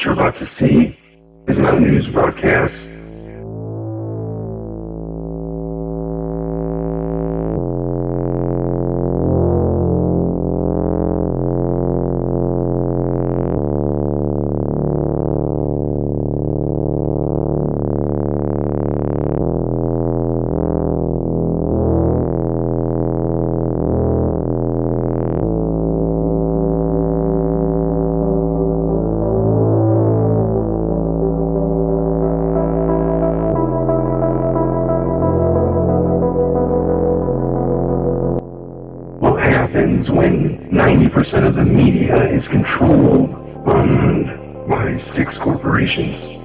What you're about to see is not a news broadcast. When 90% of the media is controlled, owned by 6 corporations.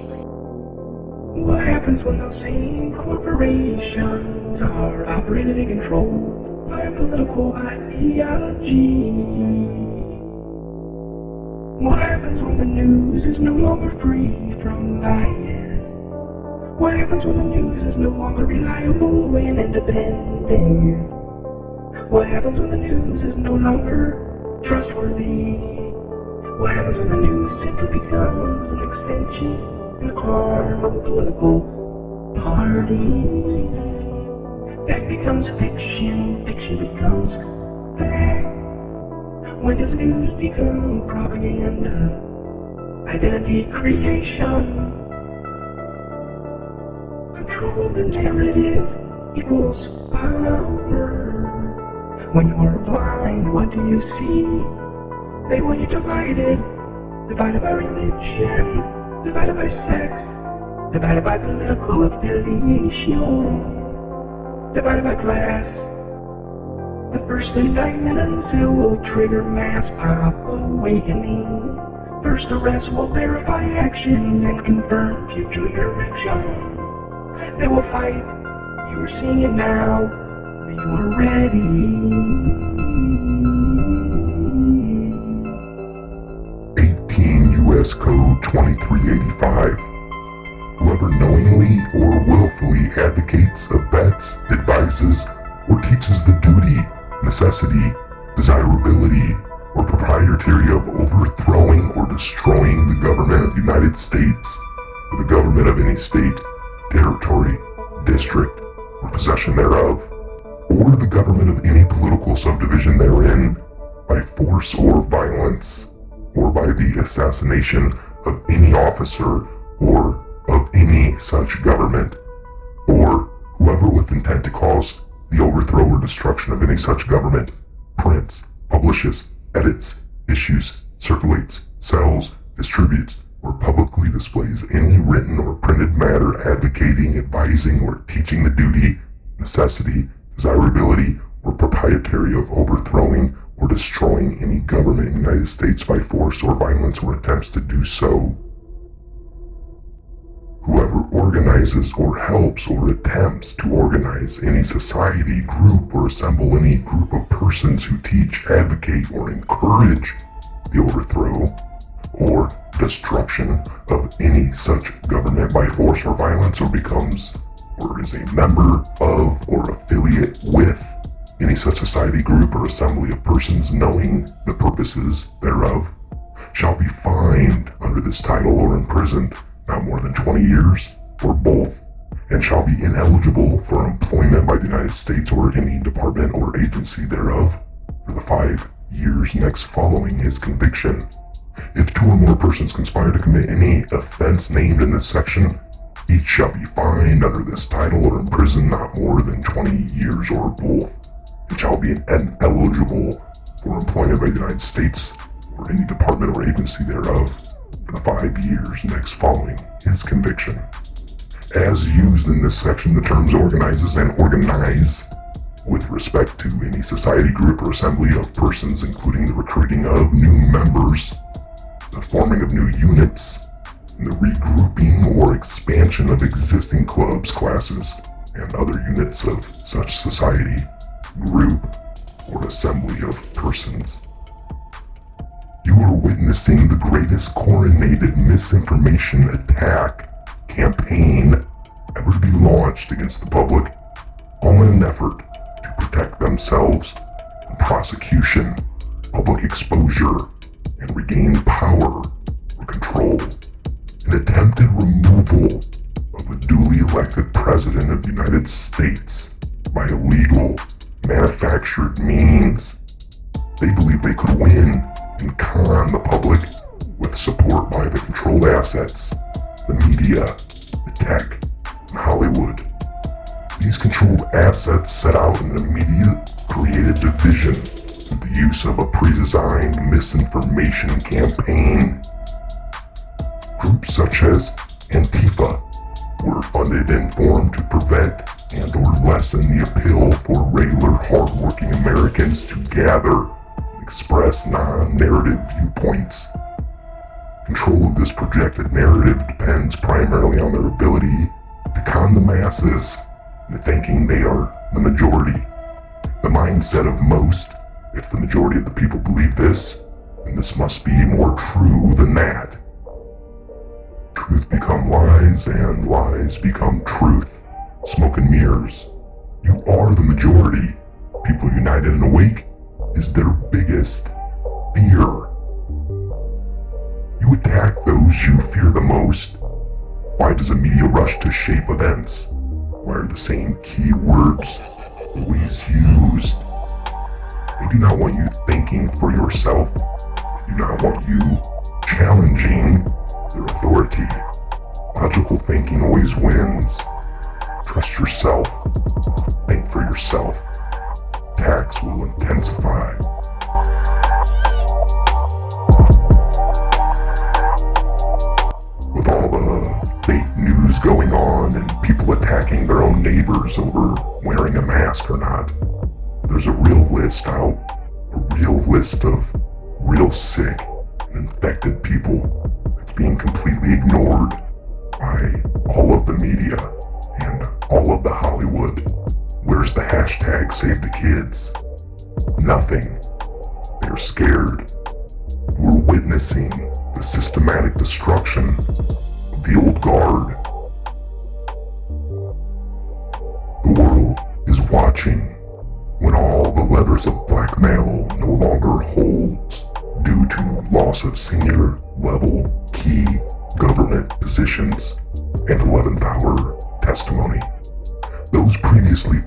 What happens when those same corporations are operated and controlled by a political ideology? What happens when the news is no longer free from bias? What happens when the news is no longer reliable and independent? What happens when the news is no longer trustworthy? What happens when the news simply becomes an extension, an arm of a political party? Fact becomes fiction, fiction becomes fact. When does news become propaganda? Identity creation. Control of the narrative equals power. When you are blind, what do you see? They want you divided. Divided by religion, divided by sex, divided by political affiliation, divided by class. The first indictment until will trigger mass pop awakening. First arrest will verify action and confirm future direction. They will fight. You are seeing it now. You are ready. 18 U.S. Code 2385. Whoever knowingly or willfully advocates, abets, advises, or teaches the duty, necessity, desirability, or proprietary of overthrowing or destroying the government of the United States, or the government of any state, territory, district, or possession thereof, or the government of any political subdivision therein, by force or violence, or by the assassination of any officer or of any such government, or whoever with intent to cause the overthrow or destruction of any such government, prints, publishes, edits, issues, circulates, sells, distributes, or publicly displays any written or printed matter advocating, advising, or teaching the duty, necessity, desirability, or proprietary of overthrowing or destroying any government in the United States by force or violence or attempts to do so. Whoever organizes or helps or attempts to organize any society, group, or assemble any group of persons who teach, advocate, or encourage the overthrow or destruction of any such government by force or violence, or becomes or is a member of or affiliate with any such society, group, or assembly of persons knowing the purposes thereof, shall be fined under this title or imprisoned not more than 20 years, or both, and shall be ineligible for employment by the United States or any department or agency thereof for the 5 years next following his conviction. If 2 or more persons conspire to commit any offense named in this section, each shall be fined under this title or imprisoned not more than 20 years or both, and shall be ineligible for employment by the United States or any department or agency thereof for the 5 years next following his conviction. As used in this section, the terms organizes and organize with respect to any society, group, or assembly of persons, including the recruiting of new members, the forming of new units, and the regrouping or expansion of existing clubs, classes, and other units of such society, group, or assembly of persons. You are witnessing the greatest coordinated misinformation attack campaign ever to be launched against the public, all in an effort to protect themselves from prosecution, public exposure, and regain power or control an attempted removal of the duly elected President of the United States by illegal, manufactured means. They believe they could win and con the public with support by the controlled assets, the media, the tech, and Hollywood. These controlled assets set out an immediate created division through the use of a pre-designed misinformation campaign. Groups such as Antifa were funded and formed to prevent and or lessen the appeal for regular hardworking Americans to gather and express non-narrative viewpoints. Control of this projected narrative depends primarily on their ability to con the masses into thinking they are the majority. The mindset of most, if the majority of the people believe this, then this must be more true than that. Truth become lies and lies become truth. Smoke and mirrors. You are the majority. People united and awake is their biggest fear. You attack those you fear the most. Why does the media rush to shape events? Why are the same keywords always used? They do not want you thinking for yourself. They do not want you challenging their authority. Logical thinking always wins. Trust yourself. Think for yourself. Attacks will intensify. With all the fake news going on and people attacking their own neighbors over wearing a mask or not, there's a real list out. A real list of real sick and infected people that's being completely ignored by all of the media and all of the Hollywood. Where's the hashtag save the kids? Nothing. They're scared. We're witnessing the systematic destruction of the old guard. The world is watching when all the levers of blackmail no longer holds due to loss of senior level key government positions and 11th hour testimony. Those previously